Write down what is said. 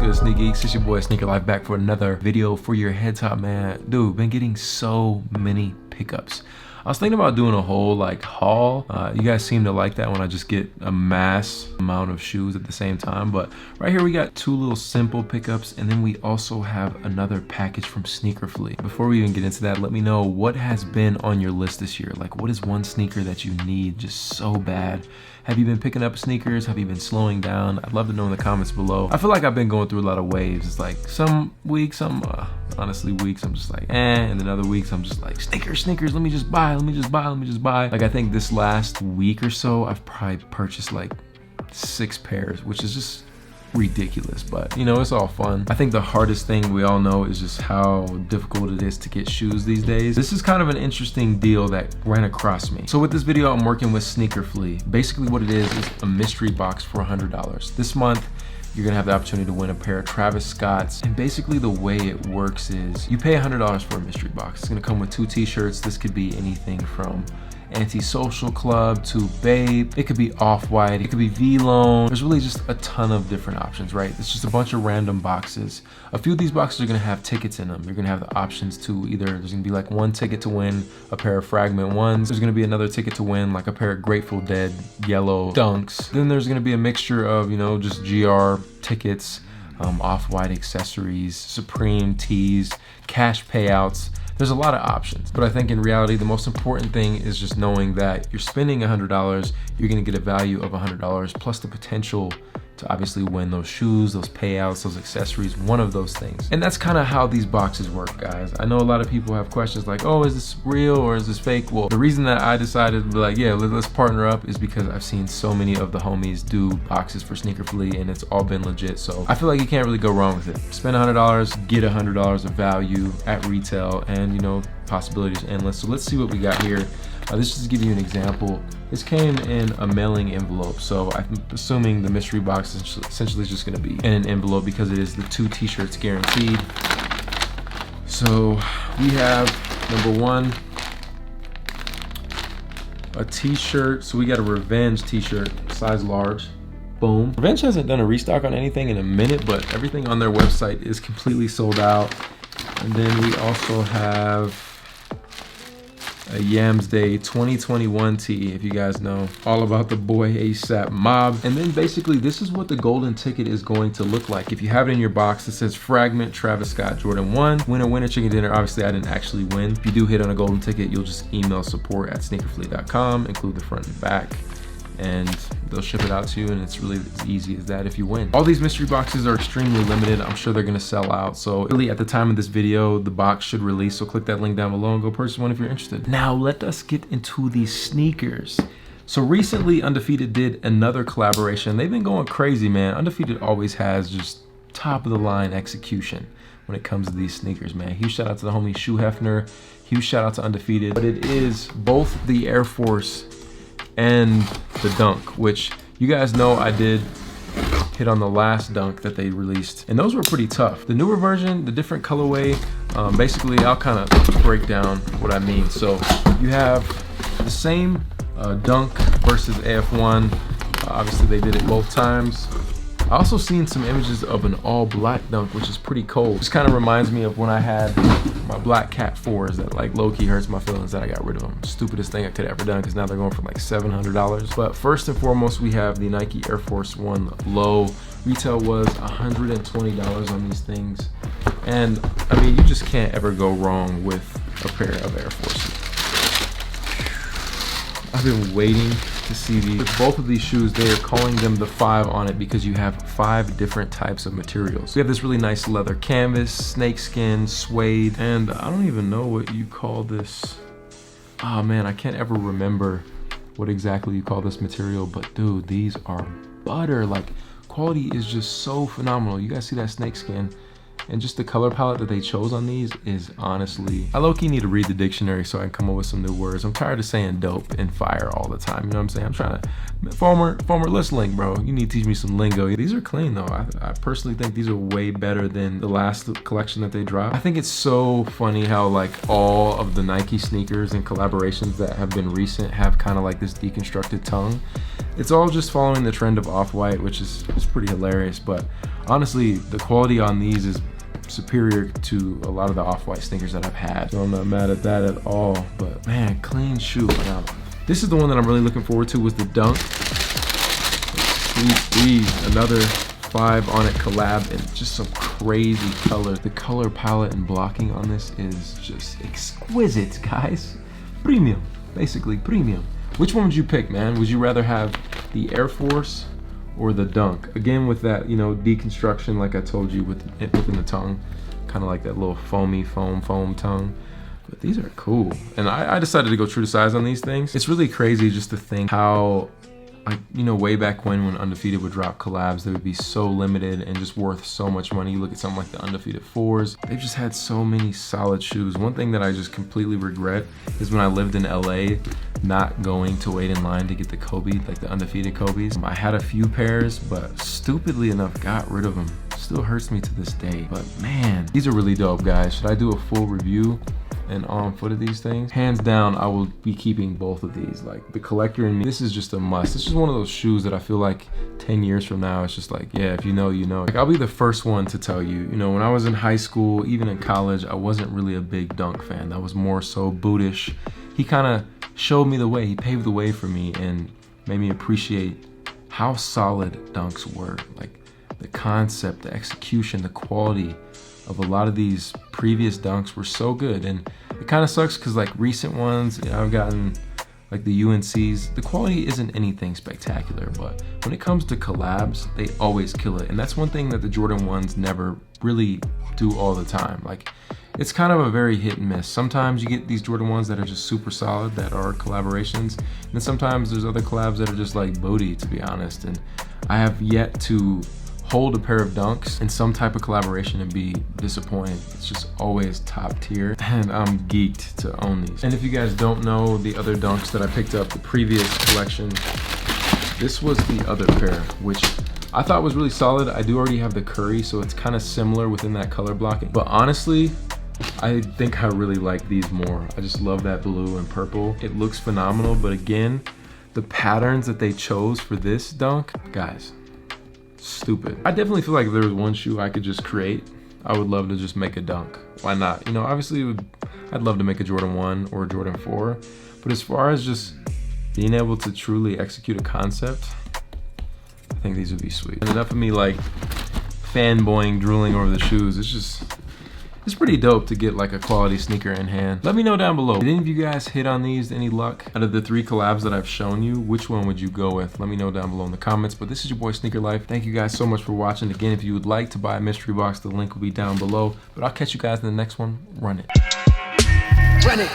good, Sneak Geeks? It's your boy Sneaker Life back for another video for your head top, man. Dude, been getting so many pickups. I was thinking about doing a whole haul. You guys seem to like that when I just get a mass amount of shoes at the same time. But right here we got two little simple pickups, and then we also have another package from Sneaker Fleet. Before we even get into that, let me know what has been on your list this year. Like, what is one sneaker that you need just so bad? Have you been picking up sneakers? Have you been slowing down? I'd love to know in the comments below. I feel like I've been going through a lot of waves. It's like some weeks, honestly weeks, I'm just like, and then other weeks I'm just like, sneakers, let me just buy. Like, I think this last week or so, I've probably purchased like 6 pairs, which is just ridiculous, but you know, it's all fun. I think the hardest thing we all know is just how difficult it is to get shoes these days. This is kind of an interesting deal that ran across me. So with this video, I'm working with Sneaker Fleet. Basically what it is a mystery box for $100. This month, you're gonna have the opportunity to win a pair of Travis Scott's. And basically the way it works is you pay $100 for a mystery box. It's gonna come with 2 t-shirts. This could be anything from Anti-Social Club to Babe. It could be Off-White, it could be V-Lone. There's really just a ton of different options, right? It's just a bunch of random boxes. A few of these boxes are gonna have tickets in them. You're gonna have the options to either, there's gonna be like one ticket to win a pair of Fragment ones. There's gonna be another ticket to win like a pair of Grateful Dead yellow Dunks. Then there's gonna be a mixture of, you know, just GR tickets, Off-White accessories, Supreme tees, cash payouts. There's a lot of options, but I think in reality, the most important thing is just knowing that you're spending $100, you're gonna get a value of $100 plus the potential to obviously win those shoes, those payouts, those accessories, one of those things. And that's kind of how these boxes work, guys. I know a lot of people have questions like, oh, is this real or is this fake? Well, the reason that I decided to be like, yeah, let's partner up is because I've seen so many of the homies do boxes for Sneaker Fleet and it's all been legit. So I feel like you can't really go wrong with it. Spend $100, get $100 of value at retail, and you know, possibilities endless. So let's see what we got here. This is to give you an example. This came in a mailing envelope, so I'm assuming the mystery box is essentially just going to be in an envelope because it is the 2 t-shirts guaranteed. So we have number 1, a t-shirt. So we got a Revenge t-shirt, size large. Boom. Revenge hasn't done a restock on anything in a minute, but everything on their website is completely sold out. And then we also have a Yams Day 2021 tee, if you guys know all about the boy ASAP Mob. And then basically this is what the golden ticket is going to look like. If you have it in your box, it says Fragment Travis Scott Jordan 1, winner chicken dinner. Obviously I didn't actually win. If you do hit on a golden ticket, you'll just email support@sneakerfleet.com, include the front and back, and they'll ship it out to you, and it's really as easy as that if you win. All these mystery boxes are extremely limited. I'm sure they're gonna sell out. So really at the time of this video, the box should release. So click that link down below and go purchase one if you're interested. Now let us get into these sneakers. So recently Undefeated did another collaboration. They've been going crazy, man. Undefeated always has just top of the line execution when it comes to these sneakers, man. Huge shout out to the homie Shoe Hefner. Huge shout out to Undefeated. But it is both the Air Force and the Dunk, which you guys know I did hit on the last Dunk that they released, and those were pretty tough. The newer version, the different colorway, basically I'll kind of break down what I mean. So you have the same Dunk versus AF1. Obviously they did it both times. I also seen some images of an all black Dunk, which is pretty cold. This kind of reminds me of when I had my black Cat 4s that like low-key hurts my feelings that I got rid of them. Stupidest thing I could have ever done, because now they're going for like $700. But first and foremost, we have the Nike Air Force 1 Low. Retail was $120 on these things. And I mean, you just can't ever go wrong with a pair of Air Forces. I've been waiting to see these. With both of these shoes, they are calling them the 5 on it because you have 5 different types of materials. We have this really nice leather canvas, snakeskin, suede, and I don't even know what you call this. Oh man, I can't ever remember what exactly you call this material, but dude, these are butter. Like, quality is just so phenomenal. You guys see that snakeskin? And just the color palette that they chose on these is honestly, I low-key need to read the dictionary so I can come up with some new words. I'm tired of saying dope and fire all the time, you know what I'm saying? I'm trying to, former list link, bro. You need to teach me some lingo. These are clean though. I personally think these are way better than the last collection that they dropped. I think it's so funny how like all of the Nike sneakers and collaborations that have been recent have kind of like this deconstructed tongue. It's all just following the trend of Off-White, which is pretty hilarious, but honestly, the quality on these is superior to a lot of the Off-White sneakers that I've had. So I'm not mad at that at all, but man, clean shoe. Now, this is the one that I'm really looking forward to, was the Dunk. These, another 5 on it collab, and just some crazy color. The color palette and blocking on this is just exquisite, guys. Premium, basically premium. Which one would you pick, man? Would you rather have the Air Force or the Dunk? Again, with that, you know, deconstruction, like I told you, within the tongue, kind of like that little foam tongue. But these are cool, and I decided to go true to size on these things. It's really crazy just to think how, like, you know, way back when Undefeated would drop collabs, they would be so limited and just worth so much money. You look at something like the Undefeated 4s, they've just had so many solid shoes. One thing that I just completely regret is when I lived in LA, not going to wait in line to get the Kobe, like the Undefeated Kobe's. I had a few pairs, but stupidly enough, got rid of them. Still hurts me to this day, but man, these are really dope, guys. Should I do a full review and on foot of these things? Hands down, I will be keeping both of these. Like, the collector in me, this is just a must. This is one of those shoes that I feel like 10 years from now, it's just like, yeah, if you know, you know. Like, I'll be the first one to tell you, you know, when I was in high school, even in college, I wasn't really a big Dunk fan. I was more so Bootish. He kind of showed me the way. He paved the way for me and made me appreciate how solid Dunks were. Like, the concept, the execution, the quality of a lot of these previous Dunks were so good. And it kind of sucks because, like, recent ones, you know, I've gotten like the UNCs, the quality isn't anything spectacular, but when it comes to collabs, they always kill it. And that's one thing that the Jordan 1s never really do all the time. Like, it's kind of a very hit and miss. Sometimes you get these Jordan 1s that are just super solid, that are collaborations, and then sometimes there's other collabs that are just like booty, to be honest. And I have yet to hold a pair of Dunks in some type of collaboration and be disappointed. It's just always top tier, and I'm geeked to own these. And if you guys don't know the other Dunks that I picked up the previous collection, this was the other pair, which I thought was really solid. I do already have the Curry, so it's kind of similar within that color blocking. But honestly, I think I really like these more. I just love that blue and purple. It looks phenomenal, but again, the patterns that they chose for this Dunk, guys, stupid. I definitely feel like if there was one shoe I could just create, I would love to just make a Dunk. Why not? You know, obviously I'd love to make a Jordan 1 or a Jordan 4, but as far as just being able to truly execute a concept, I think these would be sweet. And enough of me like fanboying, drooling over the shoes. It's pretty dope to get like a quality sneaker in hand. Let me know down below. Did any of you guys hit on these? Any luck? Out of the 3 collabs that I've shown you, which one would you go with? Let me know down below in the comments. But this is your boy Sneaker Life. Thank you guys so much for watching. Again, if you would like to buy a mystery box, the link will be down below. But I'll catch you guys in the next one. Run it. Run it.